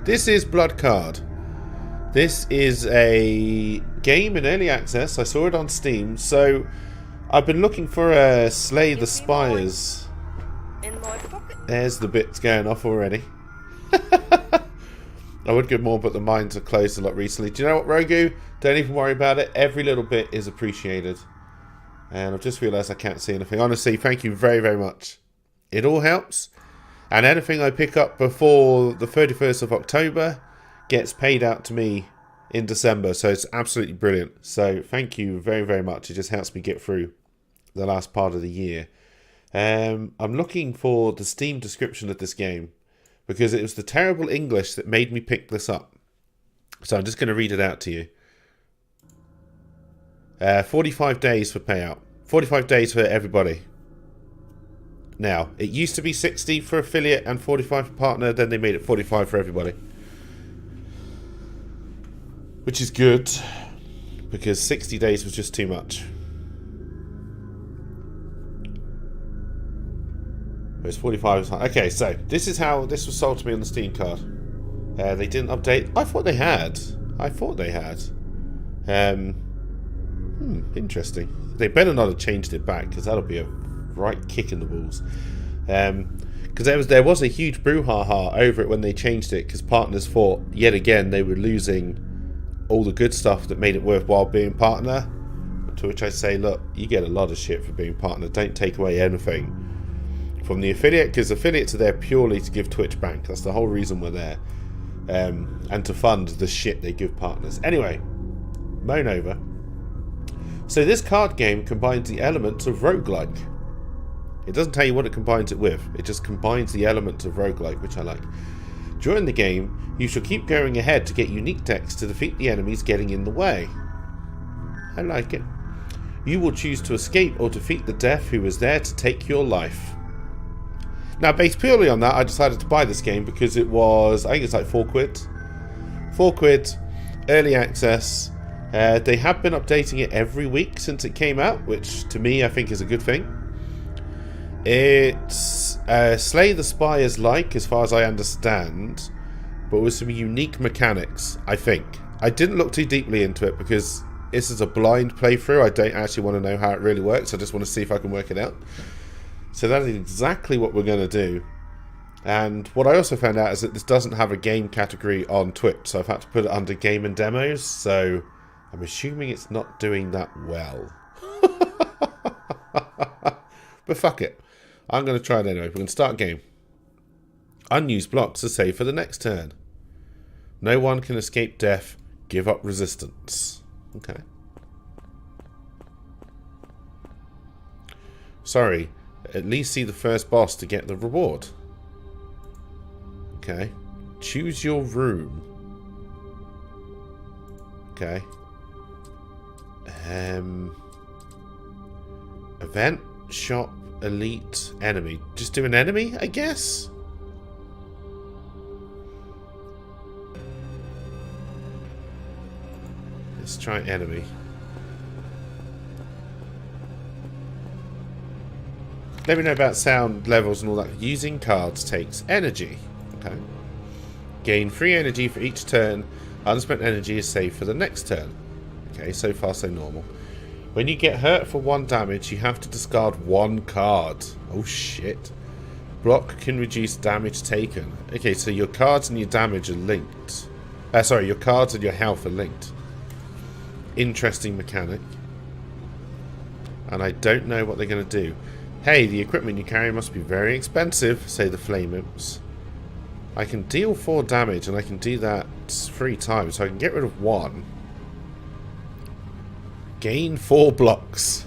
This is Blood Card. This is a game in early access. I saw it on Steam, so I've been looking for a Slay the Spires. There's the bits going off already. I would give more, but the mines are closed a lot recently. Do you know what, Rogu? Don't even worry about it. Every little bit is appreciated. And I've just realised I can't see anything. Honestly, thank you very, very much. It all helps. And anything I pick up before the 31st of October gets paid out to me in December. So it's absolutely brilliant. So thank you very, very much. It just helps me get through the last part of the year. I'm looking for the Steam description of this game, because it was the terrible English that made me pick this up. So I'm just going to read it out to you. 45 days for payout. 45 days for everybody. Now, it used to be 60 for affiliate and 45 for partner. Then they made it 45 for everybody. Which is good, because 60 days was just too much. It's 45. Okay, so this is how this was sold to me on the Steam card. They didn't update. I thought they had. Interesting. They better not have changed it back, because that'll be a right kick in the balls. Because there was a huge brouhaha over it when they changed it, because partners thought yet again they were losing all the good stuff that made it worthwhile being partner. To which I say, look, you get a lot of shit for being partner. Don't take away anything from the affiliate, because affiliates are there purely to give Twitch bank. That's the whole reason we're there. And to fund the shit they give partners. Anyway, moan over. So this card game combines the elements of roguelike. It doesn't tell you what it combines it with. It just combines the elements of roguelike, which I like. During the game, you shall keep going ahead to get unique decks to defeat the enemies getting in the way. I like it. You will choose to escape or defeat the death who is there to take your life. Now, based purely on that, I decided to buy this game because it was, I think it's like £4. £4, early access. They have been updating it every week since it came out, which to me I think is a good thing. It's Slay the Spires-like, as far as I understand, but with some unique mechanics, I think. I didn't look too deeply into it because this is a blind playthrough. I don't actually want to know how it really works. I just want to see if I can work it out. So that is exactly what we're going to do. And what I also found out is that this doesn't have a game category on Twitch, so I've had to put it under game and demos, so I'm assuming it's not doing that well. But fuck it. I'm going to try it anyway. We're going to start game. Unused blocks are saved for the next turn. No one can escape death. Give up resistance. Okay. Sorry. At least see the first boss to get the reward. Okay. Choose your room. Okay. Event, shop, elite, enemy. Just do an enemy, I guess? Let's try enemy. Let me know about sound levels and all that. Using cards takes energy. Okay. Gain free energy for each turn. Unspent energy is saved for the next turn. Okay, so far so normal. When you get hurt for 1 damage, you have to discard 1 card. Oh shit. Block can reduce damage taken. Okay, so your cards and your damage are linked. Sorry, your cards and your health are linked. Interesting mechanic. And I don't know what they're going to do. Hey, the equipment you carry must be very expensive, say the Flame Imps. I can deal 4 damage, and I can do that 3 times, so I can get rid of 1. Gain 4 blocks.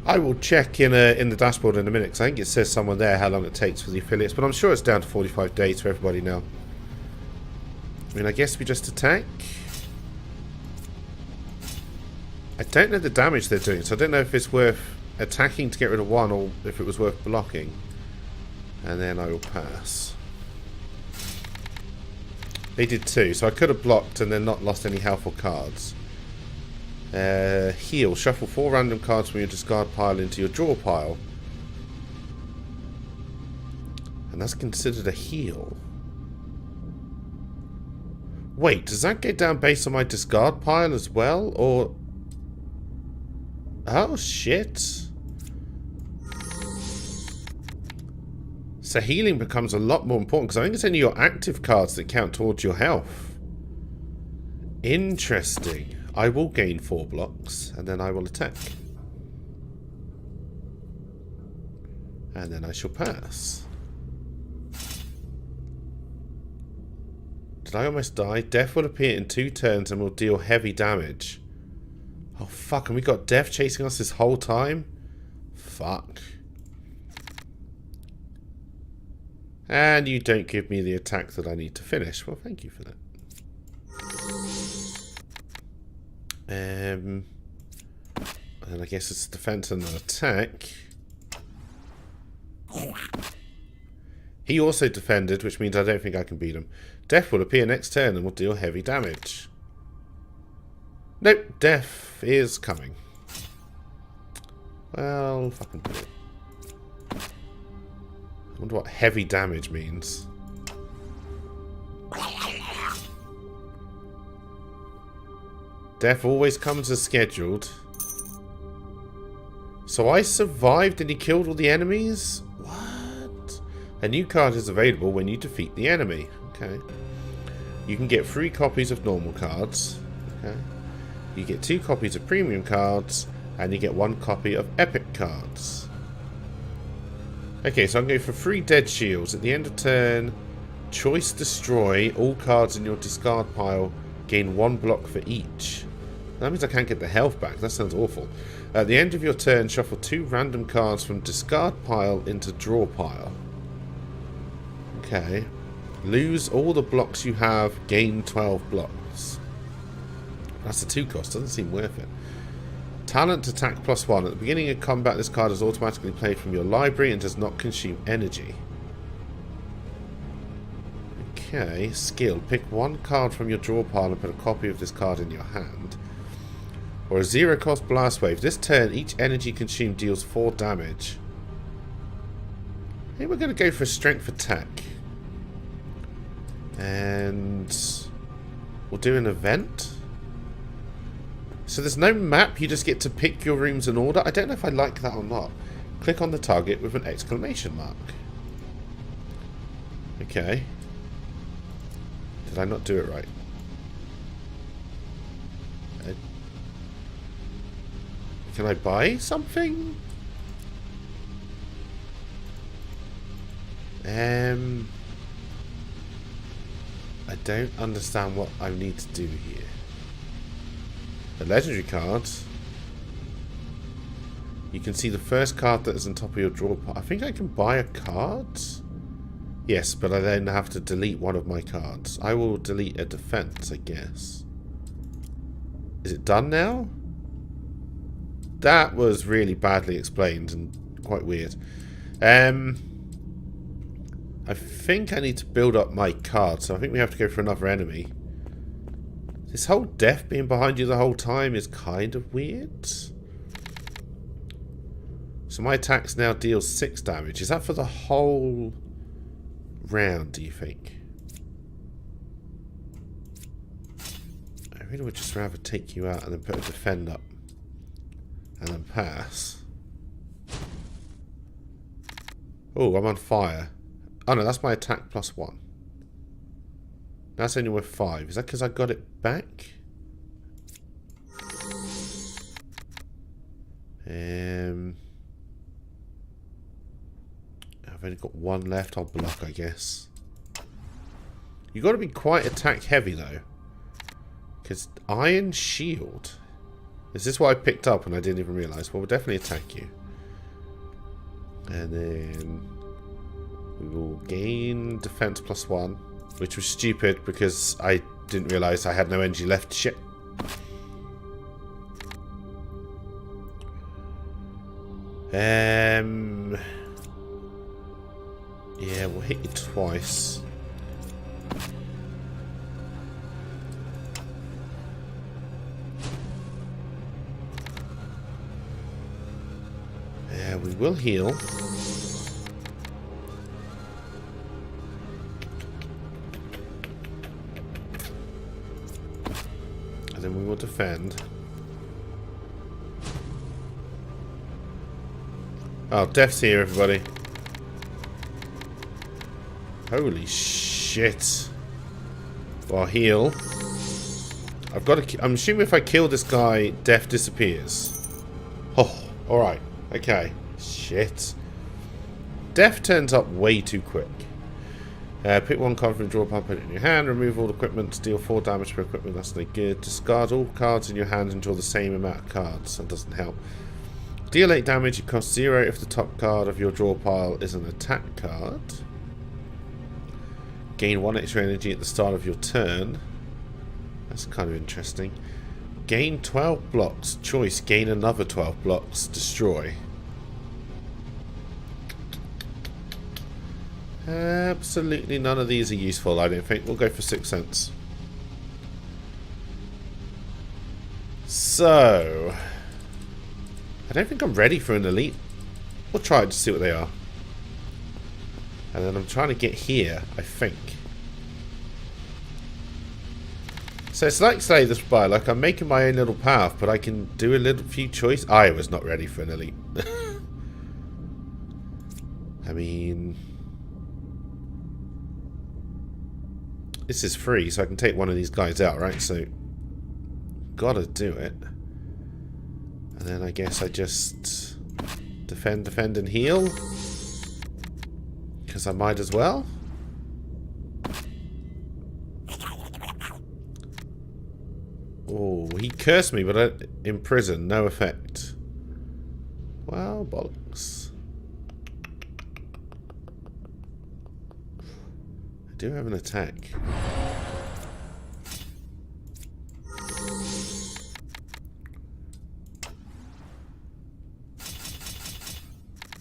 I will check in the dashboard in a minute, because I think it says somewhere there how long it takes for the affiliates, but I'm sure it's down to 45 days for everybody now. I mean, I guess we just attack. I don't know the damage they're doing, so I don't know if it's worth attacking to get rid of 1 or if it was worth blocking. And then I will pass. They did too, so I could have blocked and then not lost any health or cards. Heal. Shuffle 4 random cards from your discard pile into your draw pile. And that's considered a heal. Wait, does that get down based on my discard pile as well? Or... oh, shit. So healing becomes a lot more important, because I think it's only your active cards that count towards your health. Interesting. I will gain 4 blocks, and then I will attack. And then I shall pass. Did I almost die? Death will appear in 2 turns and will deal heavy damage. Oh fuck, and we got Death chasing us this whole time? Fuck. And you don't give me the attack that I need to finish. Well, thank you for that. And I guess it's defense and an attack. He also defended, which means I don't think I can beat him. Death will appear next turn and will deal heavy damage. Nope, Death is coming. Well, fucking do it. I wonder what heavy damage means. Death always comes as scheduled. So I survived and he killed all the enemies? What? A new card is available when you defeat the enemy. Okay. You can get 3 copies of normal cards. Okay. You get 2 copies of premium cards. And you get 1 copy of epic cards. Okay, so I'm going for 3 dead shields. At the end of turn, choice destroy. All cards in your discard pile gain 1 block for each. That means I can't get the health back. That sounds awful. At the end of your turn, shuffle 2 random cards from discard pile into draw pile. Okay. Lose all the blocks you have, gain 12 blocks. That's a 2 cost. Doesn't seem worth it. Talent attack +1. At the beginning of combat, this card is automatically played from your library and does not consume energy. Okay, skill. Pick 1 card from your draw pile and put a copy of this card in your hand. Or a 0-cost blast wave. This turn, each energy consumed deals 4 damage. I think we're going to go for strength attack. And we'll do an event. So there's no map, you just get to pick your rooms in order. I don't know if I like that or not. Click on the target with an exclamation mark. Okay. Did I not do it right? Can I buy something? I don't understand what I need to do here. The legendary cards. You can see the first card that is on top of your draw pile. I think I can buy a card. Yes, but I then have to delete one of my cards. I will delete a defense, I guess. Is it done now? That was really badly explained and quite weird. I think I need to build up my cards, so I think we have to go for another enemy. This whole death being behind you the whole time is kind of weird. So my attacks now deal 6 damage. Is that for the whole round, do you think? I really would just rather take you out and then put a defend up. And then pass. Oh, I'm on fire. Oh no, that's my attack +1. That's only worth 5. Is that because I got it back? I've only got 1 left. I'll block, I guess. You've got to be quite attack heavy though. Because Iron Shield. Is this what I picked up and I didn't even realise? Well, we'll definitely attack you. And then we will gain defense +1. Which was stupid because I didn't realise I had no energy left. Shit. Yeah, we'll hit you twice. we will heal. And then we will defend. Oh, death's here, everybody. Holy shit. Well, heal. I've got to... I'm assuming if I kill this guy, death disappears. Oh, alright. Okay. Shit. Death turns up way too quick. Pick one card from the draw pile, put it in your hand, remove all equipment, deal 4 damage per equipment, that's no good. Discard all cards in your hand and draw the same amount of cards. That doesn't help. Deal 8 damage, it costs 0 if the top card of your draw pile is an attack card. Gain 1 extra energy at the start of your turn. That's kind of interesting. Gain 12 blocks. Choice, gain another 12 blocks. Destroy. Absolutely none of these are useful, I don't think. We'll go for 6 cents. So... I don't think I'm ready for an elite. We'll try it to see what they are. And then I'm trying to get here, I think. So it's like Slay the Spire, like I'm making my own little path, but I can do a little few choices. I was not ready for an elite. I mean... This is free, so I can take one of these guys out, right? So... Gotta do it. And then I guess I just... Defend, and heal. Because I might as well. Oh, he cursed me, but in prison, no effect. Well, bollocks. I do have an attack.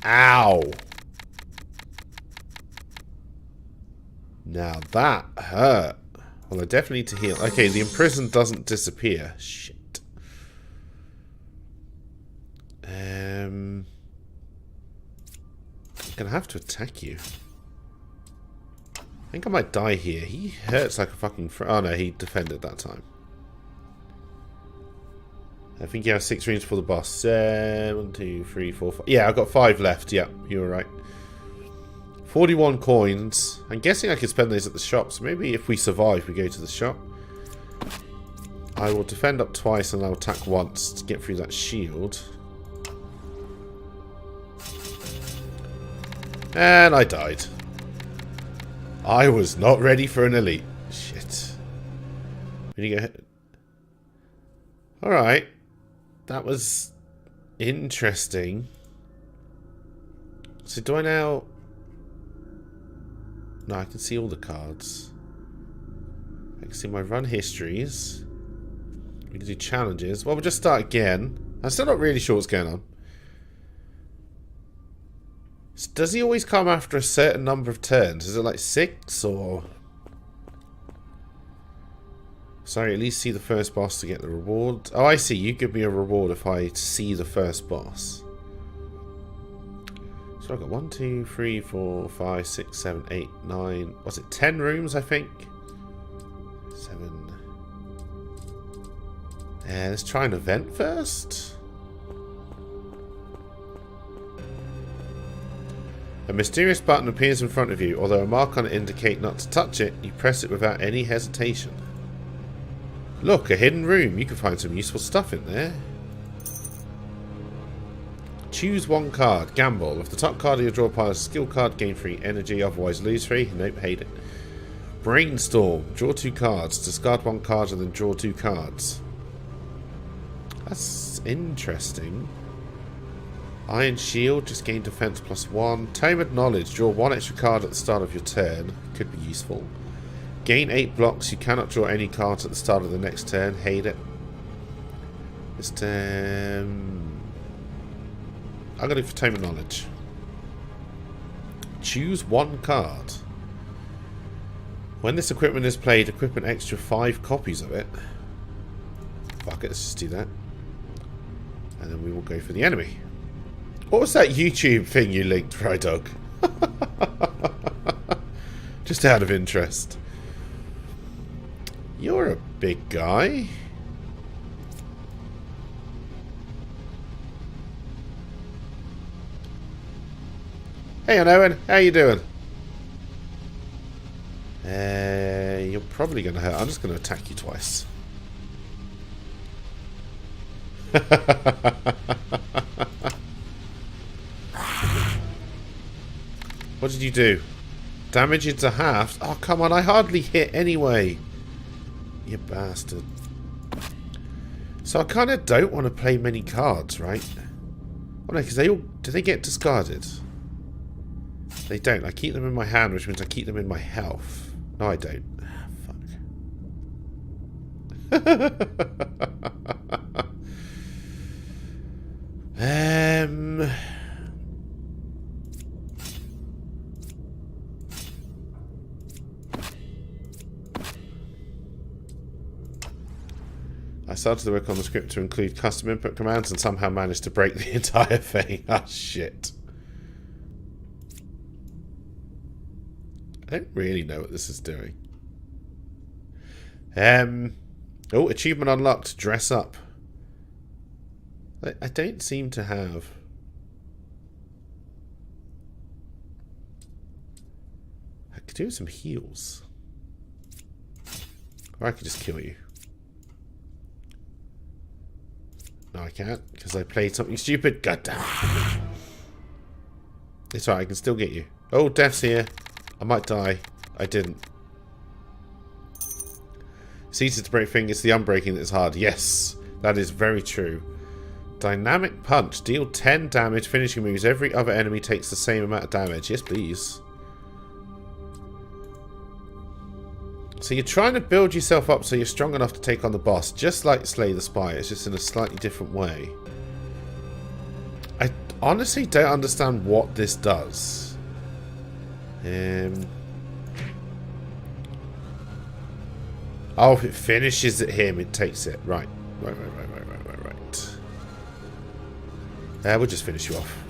Ow! Now that hurt. Well, I definitely need to heal. Okay, the imprisoned doesn't disappear. Shit. I'm gonna have to attack you. I think I might die here. He hurts like a fucking... Oh no, he defended that time. I think you have 6 rooms for the boss. 1, 2, 3, 4, 5. Yeah, I've got 5 left. Yeah, you were right. 41 coins. I'm guessing I could spend those at the shop. So maybe if we survive, we go to the shop. I will defend up twice and I'll attack once to get through that shield. And I died. I was not ready for an elite. Shit. We need to go... Alright. That was interesting. So do I now... No, I can see all the cards. I can see my run histories. We can do challenges. Well, we'll just start again. I'm still not really sure what's going on. Does he always come after a certain number of turns? Is it like 6 or... Sorry, at least see the first boss to get the reward. Oh, I see. You give me a reward if I see the first boss. So I've got 1, 2, 3, 4, 5, 6, 7, 8, 9. Was it 10 rooms, I think? 7. Let's try an event first. A mysterious button appears in front of you. Although a mark on it indicates not to touch it, you press it without any hesitation. Look, a hidden room. You can find some useful stuff in there. Choose one card. Gamble. If the top card of your draw pile is a skill card, gain 3 energy, otherwise lose 3. Nope, hate it. Brainstorm. Draw 2 cards. Discard 1 card and then draw 2 cards. That's interesting. Iron Shield. Just gain defense +1. Tome of Knowledge. Draw 1 extra card at the start of your turn. Could be useful. Gain 8 blocks. You cannot draw any cards at the start of the next turn. Hate it. Just, I'm going to go for Tome of Knowledge. Choose 1 card. When this equipment is played, equip an extra 5 copies of it. Fuck it, let's just do that. And then we will go for the enemy. What was that YouTube thing you linked, Rydog? Just out of interest. You're a big guy. Hey, Owen. How you doing? You're probably going to hurt. I'm just going to attack you twice. What did you do? Damage into half? Oh, come on. I hardly hit anyway. You bastard. So I kind of don't want to play many cards, right? Oh, no, because they all... Do they get discarded? They don't. I keep them in my hand, which means I keep them in my health. No, I don't. Ah, fuck. I started to work on the script to include custom input commands and somehow managed to break the entire thing. Ah, shit. I don't really know what this is doing. Oh, achievement unlocked. Dress up. I don't seem to have... I could do some heals. Or I could just kill you. No, I can't, because I played something stupid. God damn it. It's alright, I can still get you. Oh, death's here. I might die. I didn't. It's easy to break fingers, the unbreaking that's hard. Yes, that is very true. Dynamic punch. Deal 10 damage, finishing moves. Every other enemy takes the same amount of damage. Yes, please. So you're trying to build yourself up so you're strong enough to take on the boss, just like Slay the Spire. It's just in a slightly different way. I honestly don't understand what this does. Oh, if it finishes at him, it takes it. Right. Right. We'll just finish you off.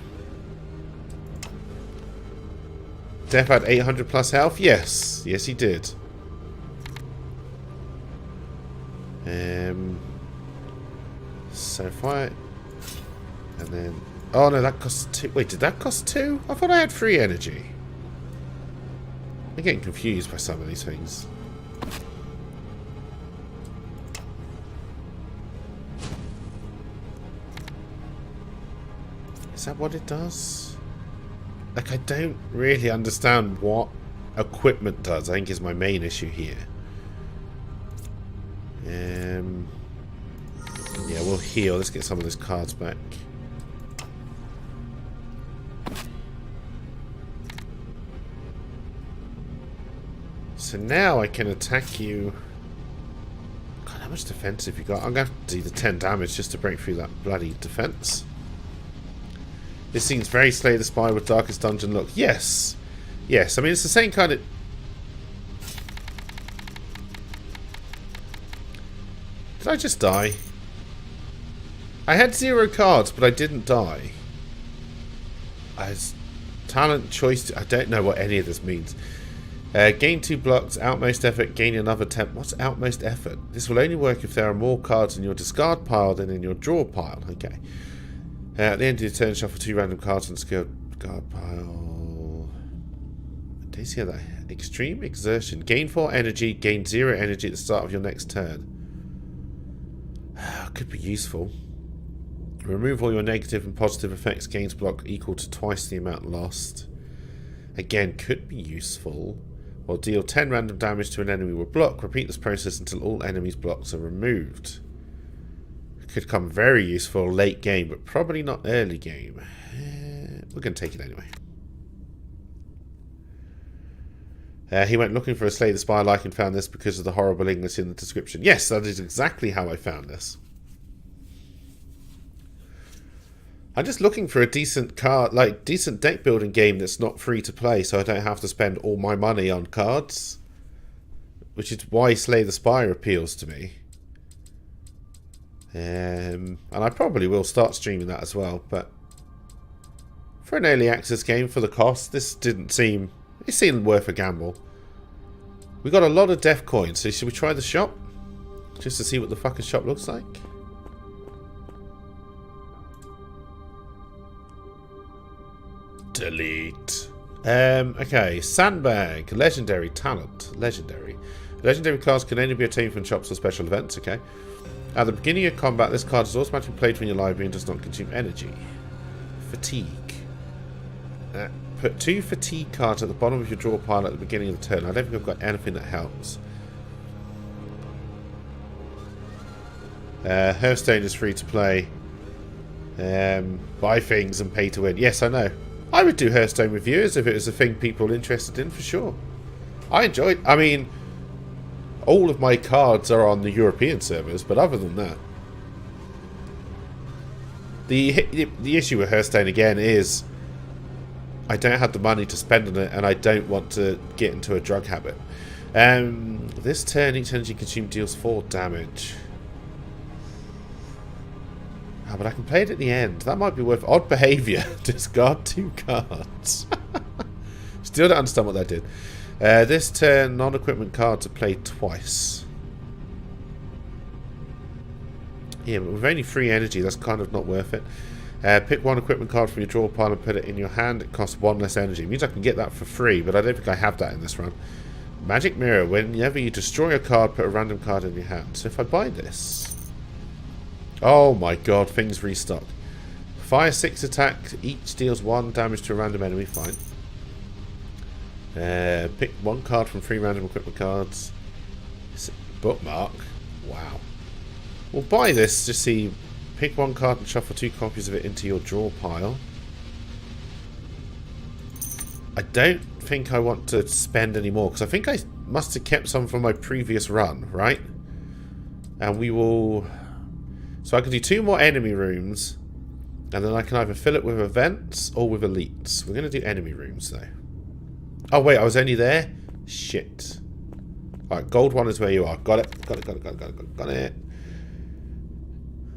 Death had 800 plus health? Yes. Yes, he did. So if I... And then... Oh no, that costs 2. Wait, did that cost 2? I thought I had 3 energy. I'm getting confused by some of these things. Is that what it does? Like, I don't really understand what equipment does. I think is my main issue here. Yeah, we'll heal. Let's get some of those cards back. So now I can attack you. God, how much defense have you got? I'm going to have to do the 10 damage just to break through that bloody defense. This seems very Slay the Spire with Darkest Dungeon look. Yes. Yes, I mean, it's the same kind of... Did I just die? I had 0 cards, but I didn't die. As talent choice... I don't know what any of this means. Gain 2 blocks, outmost effort, gain another 10... What's outmost effort? This will only work if there are more cards in your discard pile than in your draw pile. Okay. At the end of your turn, shuffle 2 random cards from the discard pile. Do you see that? Extreme exertion. Gain 4 energy, gain 0 energy at the start of your next turn. Could be useful. Remove all your negative and positive effects. Gains block equal to twice the amount lost. Again, could be useful. Or deal 10 random damage to an enemy with block. Repeat this process until all enemies' blocks are removed. Could come very useful late game, but probably not early game. We're going to take it anyway. He went looking for a Slay the Spire like and found this because of the horrible English in the description. Yes, that is exactly how I found this. I'm just looking for a decent card, like decent deck building game that's not free to play, so I don't have to spend all my money on cards. Which is why Slay the Spire appeals to me. And I probably will start streaming that as well, but For an early access game, for the cost, this didn't seem... It seemed worth a gamble. We got a lot of death coins, so should we try the shop? Just to see what the fucking shop looks like? Delete. Okay, sandbag, legendary talent, legendary. Legendary cards can only be obtained from shops or special events, okay. At the beginning of combat, this card is automatically played from your library and does not consume energy. Fatigue. Put 2 fatigue cards at the bottom of your draw pile at the beginning of the turn. I don't think I've got anything that helps. Hearthstone is free to play. Buy things and pay to win. Yes, I know. I would do Hearthstone reviews if it was a thing people were interested in, for sure. I enjoyed... I mean, all of my cards are on the European servers, but other than that... The issue with Hearthstone, again, is... I don't have the money to spend on it, and I don't want to get into a drug habit. This turn, each energy consumed deals 4 damage. Oh, but I can play it at the end. That might be worth... Odd behaviour. Discard 2 cards. Still don't understand what that did. This turn, non-equipment cards are played twice. Yeah, but with only 3 energy, that's kind of not worth it. Pick 1 equipment card from your draw pile and put it in your hand. It costs 1 less energy. It means I can get that for free, but I don't think I have that in this run. Magic Mirror. Whenever you destroy a card, put a random card in your hand. So if I buy this... Oh my god, things restock. Fire 6 attack. Each deals 1 damage to a random enemy. Fine. Pick 1 card from 3 random equipment cards. Bookmark. Wow. We'll buy this, just see... Pick 1 card and shuffle 2 copies of it into your draw pile. I don't think I want to spend any more, because I think I must have kept some from my previous run, right? And we will... So I can do 2 more enemy rooms, and then I can either fill it with events or with elites. We're going to do enemy rooms, though. Oh, wait, I was only there? Shit. Alright, gold 1 is where you are. Got it. Got it.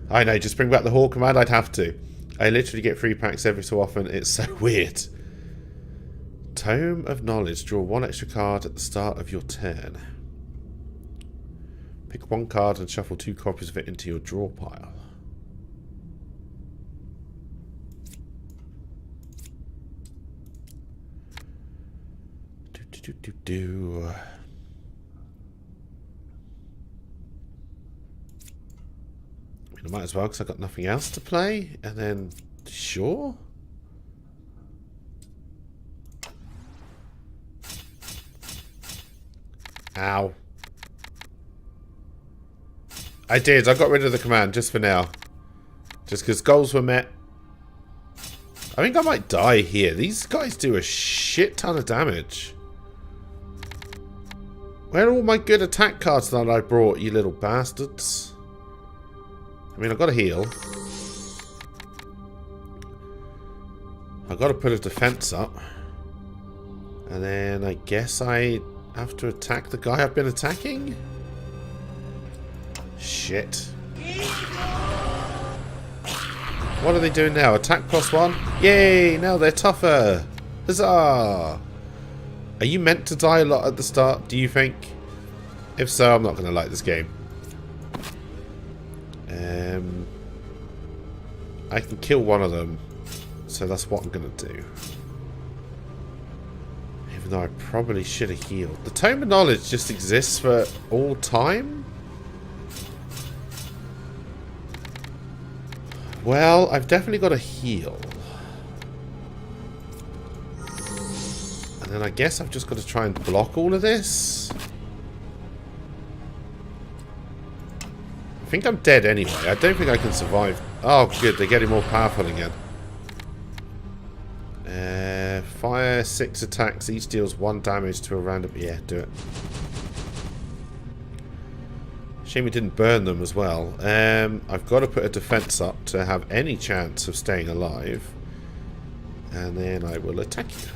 I know, just bring back the Hall command, I'd have to. I literally get free packs every so often, it's so weird. Tome of Knowledge. Draw 1 extra card at the start of your turn. Pick 1 card and shuffle 2 copies of it into your draw pile. I might as well, because I've got nothing else to play. And then, sure. Ow. I did. I got rid of the command, just for now. Just because goals were met. I think I might die here. These guys do a shit ton of damage. Where are all my good attack cards that I brought, you little bastards? I mean, I've got to heal. I've got to put a defense up. And then I guess I have to attack the guy I've been attacking? Shit. What are they doing now? Attack +1? Yay! Now they're tougher! Huzzah! Are you meant to die a lot at the start, do you think? If so, I'm not going to like this game. I can kill one of them, so that's what I'm going to do. Even though I probably should have healed. The Tome of Knowledge just exists for all time? Well, I've definitely got to heal. And then I guess I've just got to try and block all of this. I think I'm dead anyway. I don't think I can survive. Oh, good. They're getting more powerful again. Fire 6 attacks. Each deals 1 damage to a random... Yeah, do it. Shame we didn't burn them as well. I've got to put a defense up to have any chance of staying alive. And then I will attack you.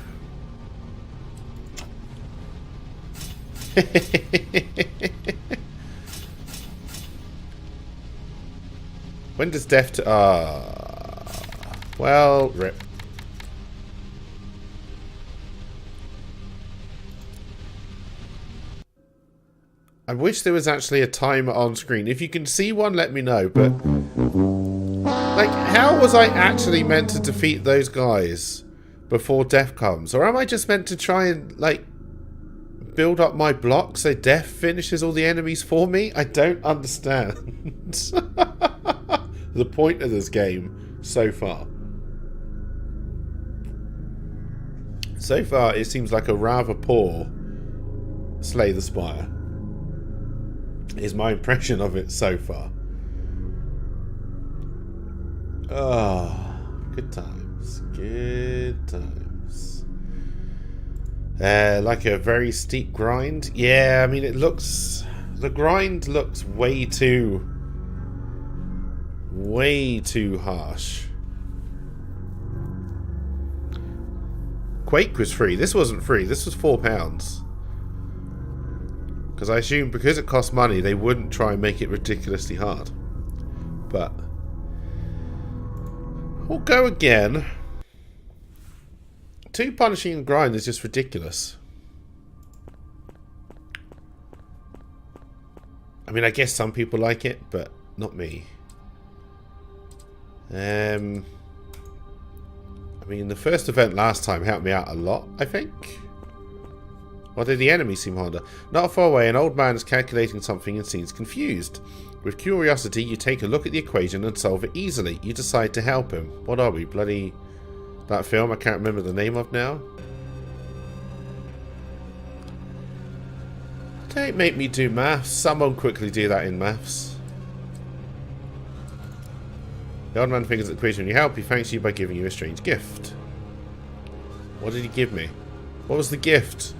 When does death... well, rip. I wish there was actually a timer on screen. If you can see one, let me know. But, like, how was I actually meant to defeat those guys before death comes? Or am I just meant to try and, like, build up my block so death finishes all the enemies for me? I don't understand the point of this game so far. So far, it seems like a rather poor Slay the Spire. Is my impression of it so far. Oh, good times. Good times. Like a very steep grind. Yeah, I mean, it looks... The grind looks way too harsh. Quake was free. This wasn't free. This was £4. Because I assume because it costs money, they wouldn't try and make it ridiculously hard. But we'll go again. Too punishing and grind is just ridiculous. I mean, I guess some people like it, but not me. I mean, the first event last time helped me out a lot, I think. Or did the enemy seem harder? Not far away, an old man is calculating something and seems confused. With curiosity, you take a look at the equation and solve it easily. You decide to help him. What are we, bloody... That film I can't remember the name of now? Don't make me do maths. Someone quickly do that in maths. The old man figures the equation when you help. He thanks you by giving you a strange gift. What did he give me? What was the gift?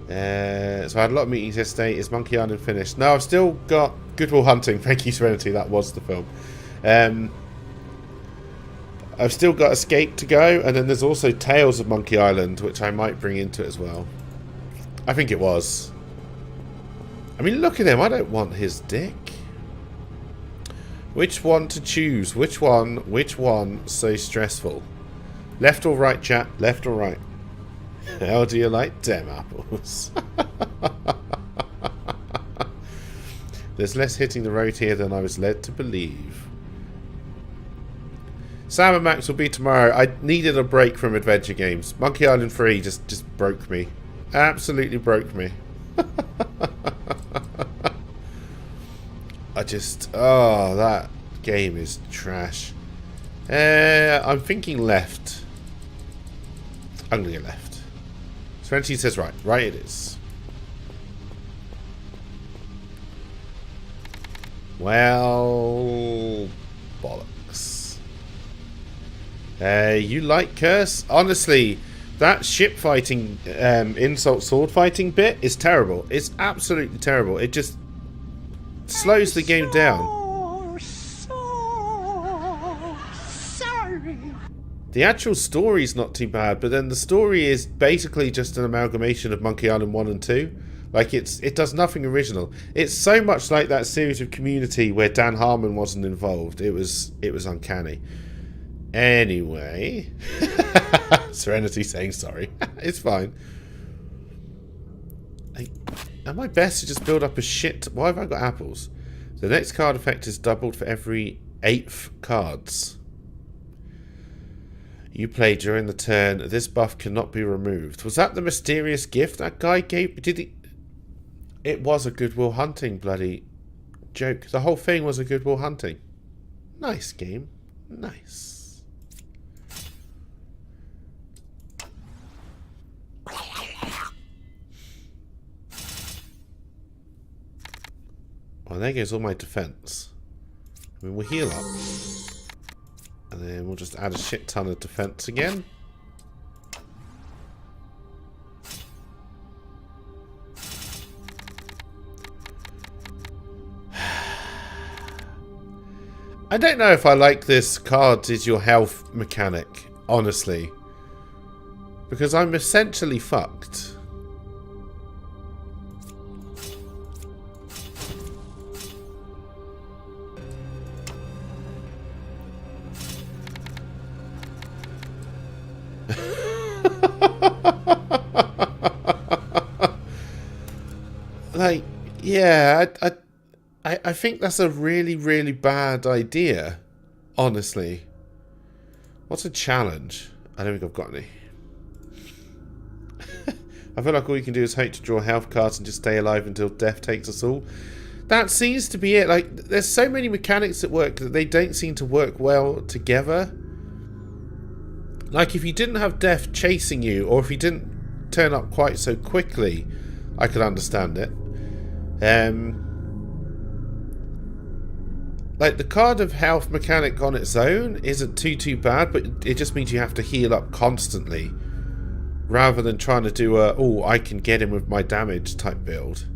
So I had a lot of meetings yesterday. Is Monkey Island finished? No, I've still got Good Will Hunting. Thank you, Serenity. That was the film. I've still got Escape to go, and then there's also Tales of Monkey Island, which I might bring into it as well. I think it was. I mean, look at him. I don't want his dick. Which one to choose? Which one? Which one? So stressful. Left or right, chat? Left or right? How do you like them apples? There's less hitting the road here than I was led to believe. Sam and Max will be tomorrow. I needed a break from adventure games. Monkey Island 3 just broke me. Absolutely broke me. Oh, that game is trash. I'm thinking left. I'm gonna get left. Serenity says right. Right it is. Well, bollocks. You like Curse? Honestly, that ship fighting, insult sword fighting bit is terrible. It's absolutely terrible. It just slows the game down. Sorry. The actual story's not too bad, but then the story is basically just an amalgamation of Monkey Island 1 and 2. Like, it does nothing original. It's so much like that series of Community where Dan Harmon wasn't involved. It was uncanny. Anyway. Serenity saying sorry. It's fine. Am I best to just build up a shit... Why have I got apples? The next card effect is doubled for every 8th cards you play during the turn. This buff cannot be removed. Was that the mysterious gift that guy gave? Did he... It was a Good Will Hunting bloody joke. The whole thing was a Good Will Hunting. Nice game. Nice. Well, there goes all my defense. I mean, we'll heal up. And then we'll just add a shit ton of defense again. I don't know if I like this cards is your health mechanic, honestly. Because I'm essentially fucked. Like, yeah, I think that's a really, really bad idea. Honestly. What's a challenge? I don't think I've got any. I feel like all you can do is hope to draw health cards and just stay alive until death takes us all. That seems to be it. Like, there's so many mechanics that work that they don't seem to work well together. Like, if you didn't have death chasing you, or if you didn't turn up quite so quickly, I could understand it. Like, the card of health mechanic on its own isn't too bad, but it just means you have to heal up constantly. Rather than trying to do a, oh, I can get him with my damage type build.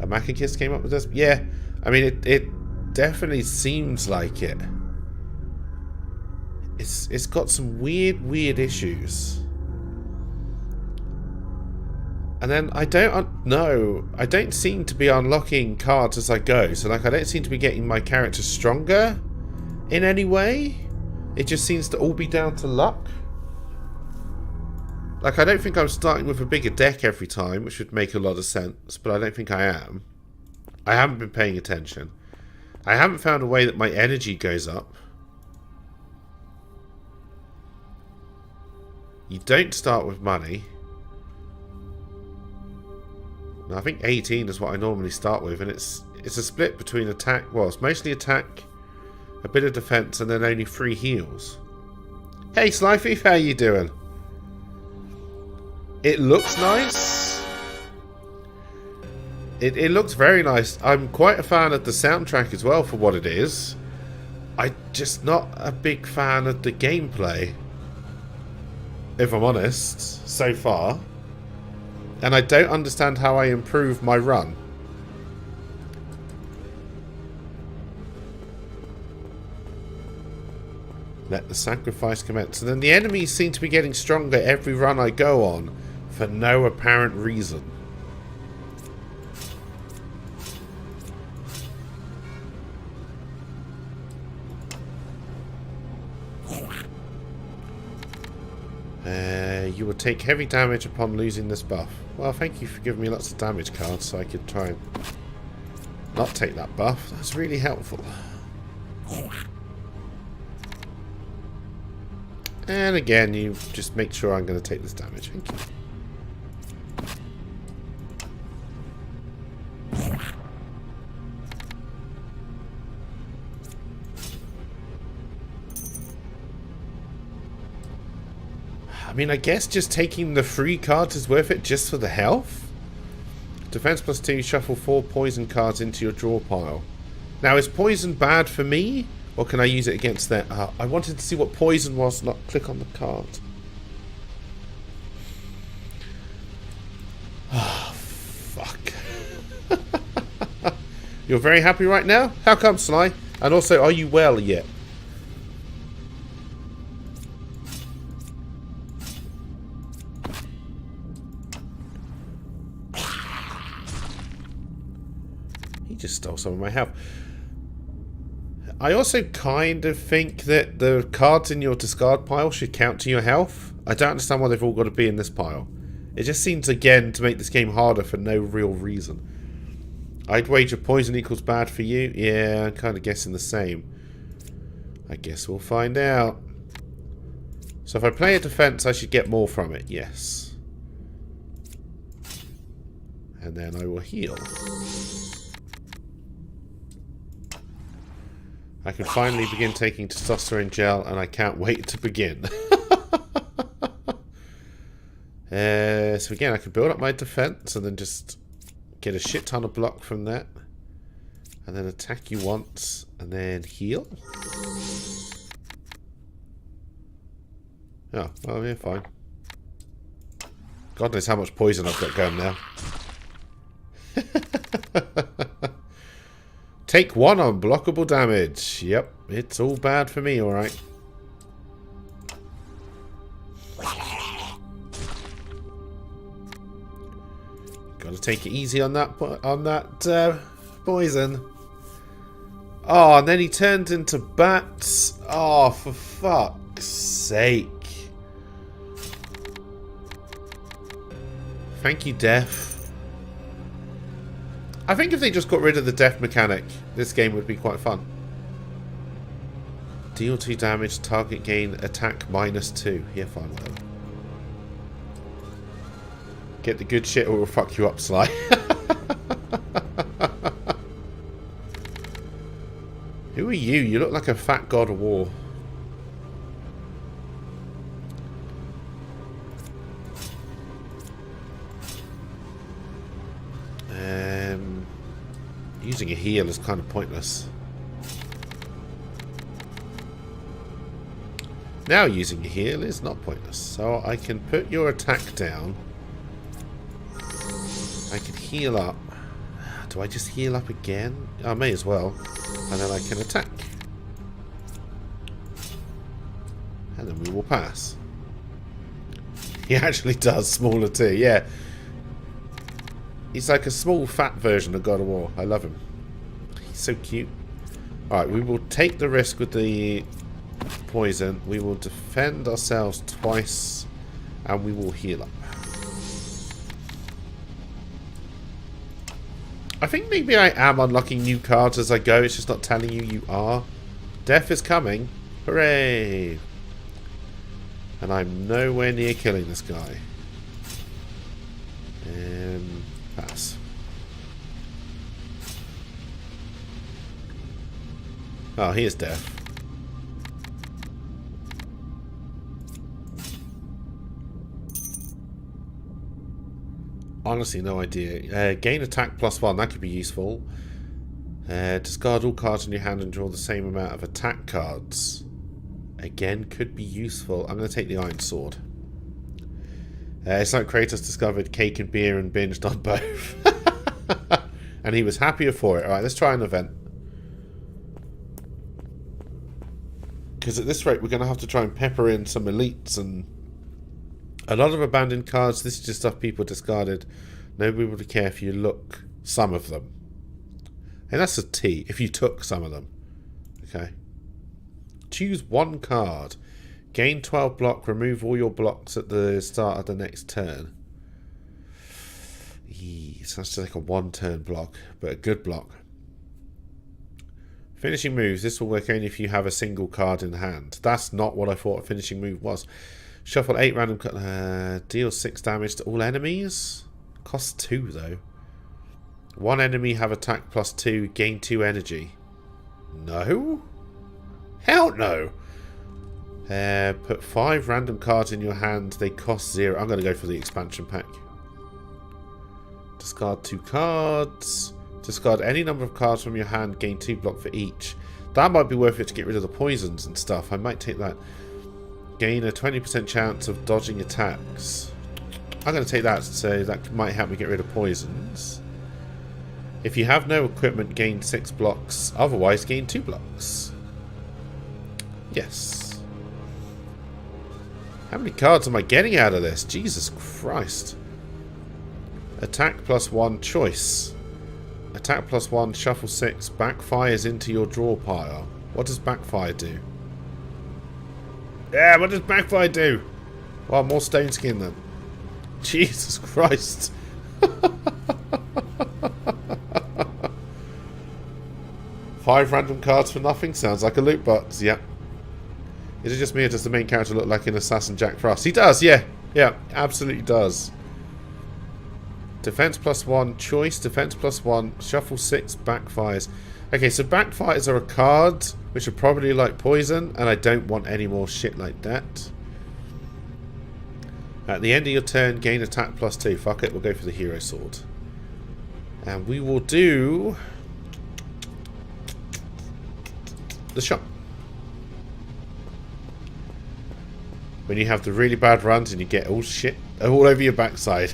A Macakist came up with this? Yeah, I mean, it definitely seems like it. It's got some weird issues. And then I don't know. I don't seem to be unlocking cards as I go. So, like, I don't seem to be getting my character stronger in any way. It just seems to all be down to luck. Like, I don't think I'm starting with a bigger deck every time, which would make a lot of sense, but I don't think I am. I haven't been paying attention. I haven't found a way that my energy goes up. You don't start with money. No, I think 18 is what I normally start with, and it's a split between attack, well, it's mostly attack, a bit of defense, and then only 3 heals. Hey, Slythief, how you doing? It looks nice. It looks very nice. I'm quite a fan of the soundtrack as well for what it is. I'm just not a big fan of the gameplay, if I'm honest, so far. And I don't understand how I improve my run. Let the sacrifice commence. And then the enemies seem to be getting stronger every run I go on, for no apparent reason. You will take heavy damage upon losing this buff. Well, thank you for giving me lots of damage cards so I could try and not take that buff. That's really helpful. And again, you just make sure I'm going to take this damage. Thank you. I mean, I guess just taking the free cards is worth it just for the health. Defense +2, shuffle 4 poison cards into your draw pile. Now, is poison bad for me? Or can I use it against that? I wanted to see what poison was, not click on the card. Oh, fuck. You're very happy right now? How come, Sly? And also, are you well yet? He just stole some of my health. I also kind of think that the cards in your discard pile should count to your health. I don't understand why they've all got to be in this pile. It just seems, again, to make this game harder for no real reason. I'd wager poison equals bad for you. Yeah, I'm kind of guessing the same. I guess we'll find out. So if I play a defense, I should get more from it. Yes. And then I will heal. I can finally begin taking testosterone gel, and I can't wait to begin. So again, I can build up my defense and then just get a shit ton of block from that. And then attack you once, and then heal. Oh, well, yeah, fine. God knows how much poison I've got going now. Take 1 unblockable damage. Yep, it's all bad for me, alright. Gotta take it easy on that poison. Oh, and then he turned into bats. Oh, for fuck's sake. Thank you, Death. I think if they just got rid of the death mechanic, this game would be quite fun. Deal 2 damage, target gain, attack -2. Yeah, fine with them. Get the good shit or it'll fuck you up, Sly. Who are you? You look like a fat god of war. Using a heal is kind of pointless. Now using a heal is not pointless. So I can put your attack down. I can heal up. Do I just heal up again? I may as well. And then I can attack. And then we will pass. He actually does smaller too, yeah. He's like a small fat version of God of War. I love him. He's so cute. Alright, we will take the risk with the poison. We will defend ourselves twice. And we will heal up. I think maybe I am unlocking new cards as I go. It's just not telling you you are. Death is coming. Hooray! And I'm nowhere near killing this guy. Pass. Oh, here's death. Honestly, no idea. Gain attack +1. That could be useful. Discard all cards in your hand and draw the same amount of attack cards. Again, could be useful. I'm going to take the Iron Sword. It's like Kratos discovered cake and beer and binged on both. And he was happier for it. Alright, let's try an event. Because at this rate, we're going to have to try and pepper in some elites and a lot of abandoned cards. This is just stuff people discarded. Nobody would care if you look some of them. And that's a T, if you took some of them. Okay. Choose one card. Gain 12 block. Remove all your blocks at the start of the next turn. So that's just like a one-turn block, but a good block. Finishing moves. This will work only if you have a single card in hand. That's not what I thought a finishing move was. Shuffle 8 random cards. Deal 6 damage to all enemies. Costs 2 though. One enemy have attack +2. Gain 2 energy. No? Hell no! Put 5 random cards in your hand. They cost 0. I'm going to go for the expansion pack. Discard 2 cards. Discard any number of cards from your hand. Gain 2 block for each. That might be worth it to get rid of the poisons and stuff. I might take that. Gain a 20% chance of dodging attacks. I'm going to take that, so that might help me get rid of poisons. If you have no equipment, gain 6 blocks. Otherwise, gain 2 blocks. Yes. How many cards am I getting out of this? Jesus Christ. Attack +1, choice. Attack +1, shuffle 6, backfires into your draw pile. What does backfire do? Yeah, what does backfire do? Well, more stone skin then. Jesus Christ. 5 random cards for nothing? Sounds like a loot box, yep. Is it just me or does the main character look like an assassin Jack Frost? He does, yeah. Yeah, absolutely does. Defense +1, choice, defense +1, shuffle 6, backfires. Okay, so backfires are a card, which are probably like poison, and I don't want any more shit like that. At the end of your turn, gain attack +2. Fuck it, we'll go for the hero sword. And we will do the shop. When you have the really bad runs and you get all shit all over your backside.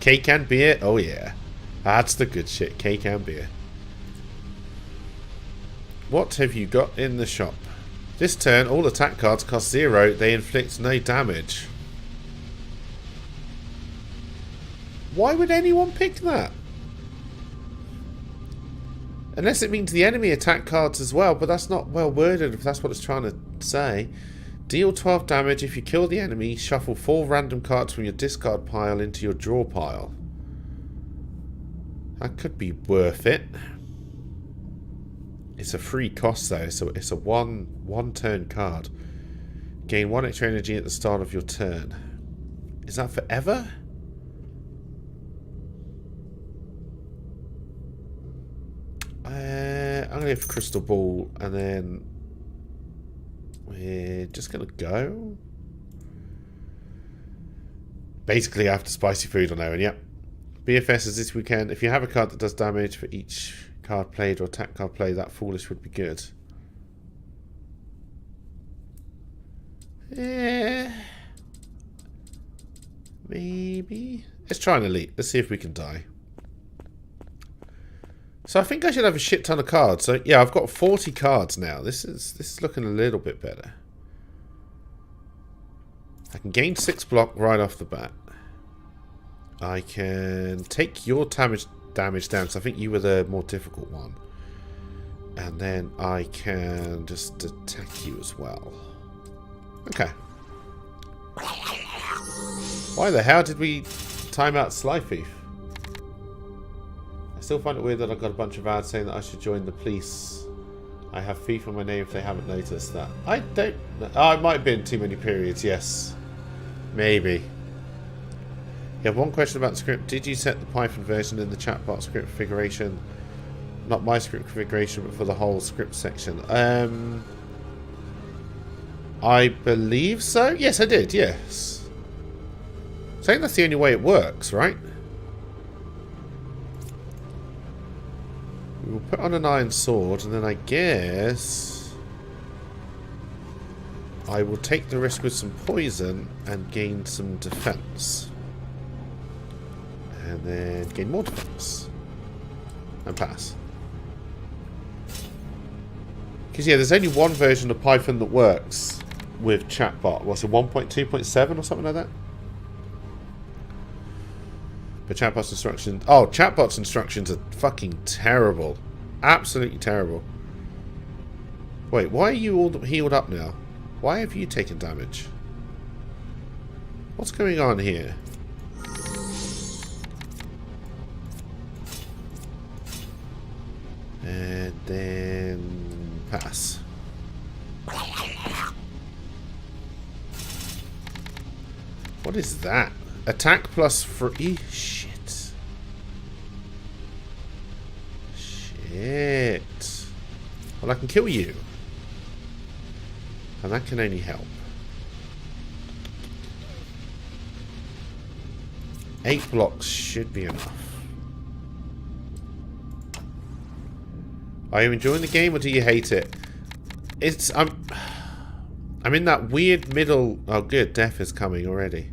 Cake and beer? Oh yeah. That's the good shit. Cake and beer. What have you got in the shop? This turn, all attack cards cost 0. They inflict no damage. Why would anyone pick that? Unless it means the enemy attack cards as well, but that's not well worded if that's what it's trying to say. Deal 12 damage if you kill the enemy. Shuffle 4 random cards from your discard pile into your draw pile. That could be worth it. It's a free cost though, so it's a one turn card. Gain 1 extra energy at the start of your turn. Is that forever? I'm gonna go for Crystal Ball, and then we're just gonna go. Basically, after spicy food on Owen, yep. BFS is this weekend. If you have a card that does damage for each card played or attack card played, that Foolish would be good. Yeah. Maybe. Let's try an elite. Let's see if we can die. So I think I should have a shit ton of cards. So yeah, I've got 40 cards now. This is looking a little bit better. I can gain 6 block right off the bat. I can take your damage down, so I think you were the more difficult one. And then I can just attack you as well. Okay. Why the hell did we time out Sly Thief? I still find it weird that I got a bunch of ads saying that I should join the police. I have Thief on my name if they haven't noticed that. I don't... Oh, it might have been too many periods, yes. Maybe. You have one question about the script. Did you set the Python version in the chatbot script configuration? Not my script configuration, but for the whole script section. I believe so. Yes, I did. Yes. I think that's the only way it works, right? We will put on an iron sword, and then I guess I will take the risk with some poison and gain some defense. And then gain more defense. And pass. Because yeah, there's only one version of Python that works with chatbot. What's it, 1.2.7 or something like that? But chatbot's instructions... Oh, chatbot's instructions are fucking terrible. Absolutely terrible. Wait, why are you all healed up now? Why have you taken damage? What's going on here? And then pass. What is that? Attack plus free? Shit. Shit. Well, I can kill you. And that can only help. 8 blocks should be enough. Are you enjoying the game or do you hate it? I'm in that weird middle... Oh good, death is coming already.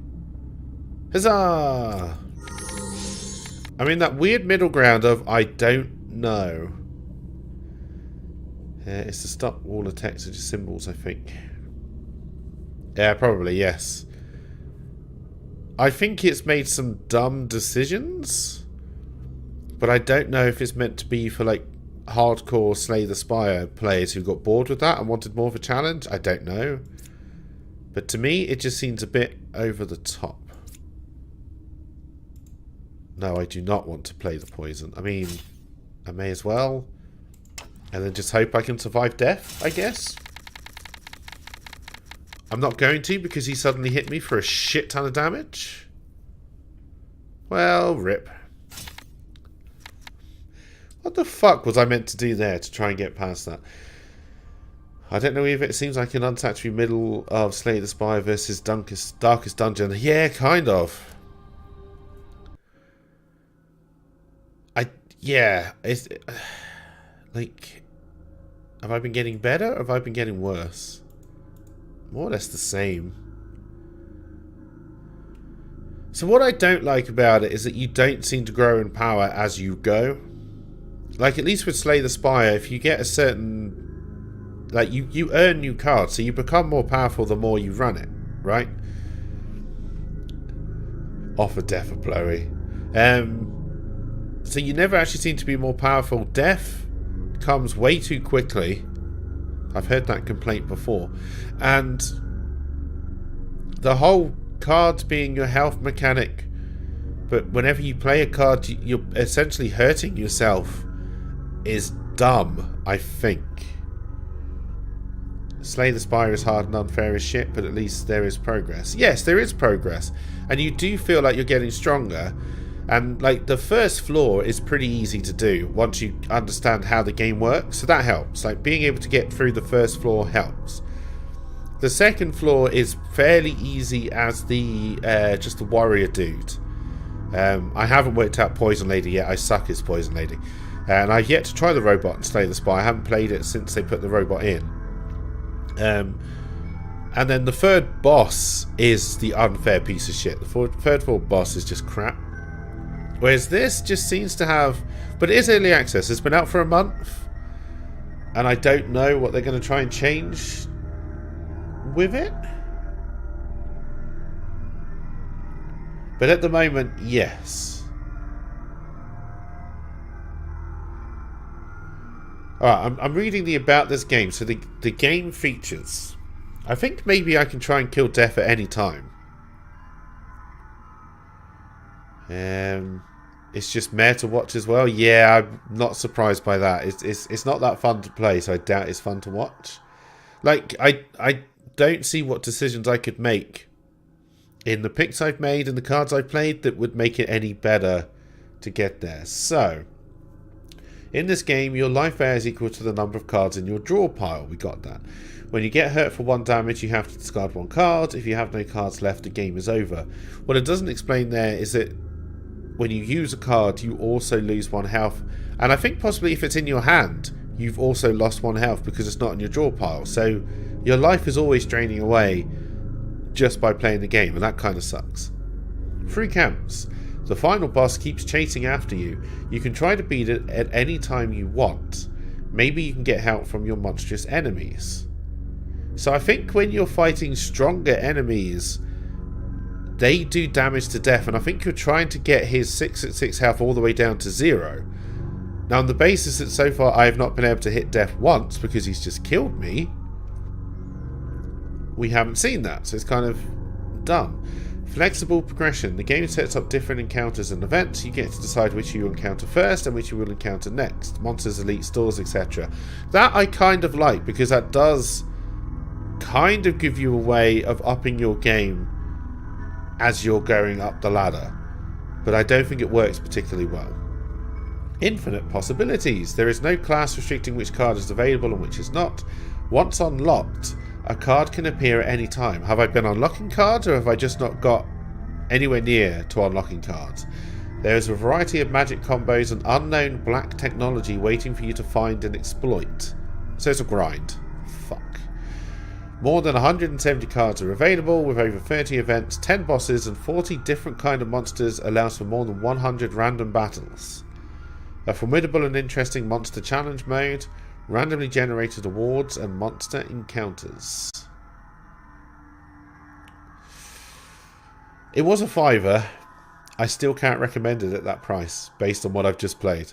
Huzzah! I'm in that weird middle ground of I don't know. It's to stop wall of text or just symbols, I think. Yeah, probably, yes. I think it's made some dumb decisions. But I don't know if it's meant to be for like hardcore Slay the Spire players who got bored with that and wanted more of a challenge. I don't know. But to me, it just seems a bit over the top. No, I do not want to play the poison. I mean, I may as well. And then just hope I can survive death, I guess. I'm not going to because he suddenly hit me for a shit ton of damage. Well, rip. What the fuck was I meant to do there to try and get past that? I don't know if it seems like an unsatisfactory middle of Slay the Spire versus Darkest Dungeon. Yeah, kind of. Yeah, it's... like... Have I been getting better or have I been getting worse? More or less the same. So what I don't like about it is that you don't seem to grow in power as you go. Like, at least with Slay the Spire, if you get a certain... Like, you earn new cards, so you become more powerful the more you run it, right? Offer Death of Blowy. So you never actually seem to be more powerful. Death comes way too quickly. I've heard that complaint before. And the whole cards being your health mechanic But whenever you play a card, you're essentially hurting yourself is dumb, I think. Slay the Spire is hard and unfair as shit, but at least there is progress. Yes, there is progress. And you do feel like you're getting stronger. And like the first floor is pretty easy to do once you understand how the game works. So that helps. Like being able to get through the first floor helps. The second floor is fairly easy as the just the warrior dude. I haven't worked out Poison Lady yet. I suck as Poison Lady. And I've yet to try the robot and slay the spy. I haven't played it since they put the robot in. And then the third boss is the unfair piece of shit. The third floor boss is just crap. Whereas this just seems to have... But it is early access. It's been out for a month. And I don't know what they're going to try and change with it. But at the moment, yes. Alright, I'm reading the about this game. So the game features... I think maybe I can try and kill death at any time. It's just meh to watch as well. Yeah, I'm not surprised by that. It's not that fun to play, so I doubt it's fun to watch. Like, I don't see what decisions I could make in the picks I've made and the cards I've played that would make it any better to get there. So, in this game, your life bar is equal to the number of cards in your draw pile. We got that. When you get hurt for 1 damage, you have to discard 1 card. If you have no cards left, the game is over. What it doesn't explain there is that when you use a card, you also lose 1 health. And I think possibly if it's in your hand, you've also lost 1 health because it's not in your draw pile. So your life is always draining away just by playing the game, and that kind of sucks. 3 camps. The final boss keeps chasing after you. You can try to beat it at any time you want. Maybe you can get help from your monstrous enemies. So I think when you're fighting stronger enemies, they do damage to death, and I think you're trying to get his 6 at 6 health all the way down to 0. Now on the basis that so far I have not been able to hit death once because he's just killed me, we haven't seen that, so it's kind of dumb. Flexible progression. The game sets up different encounters and events. You get to decide which you encounter first and which you will encounter next. Monsters, elite, stores, etc. That I kind of like because that does kind of give you a way of upping your game as you're going up the ladder, but I don't think it works particularly well. Infinite possibilities. There is no class restricting which card is available and which is not. Once unlocked, a card can appear at any time. Have I been unlocking cards, or have I just not got anywhere near to unlocking cards? There is a variety of magic combos and unknown black technology waiting for you to find and exploit. So it's a grind. Fuck. More than 170 cards are available, with over 30 events, 10 bosses, and 40 different kind of monsters. Allows for more than 100 random battles. A formidable and interesting monster challenge mode, randomly generated awards, and monster encounters. It was a £5. I still can't recommend it at that price, based on what I've just played.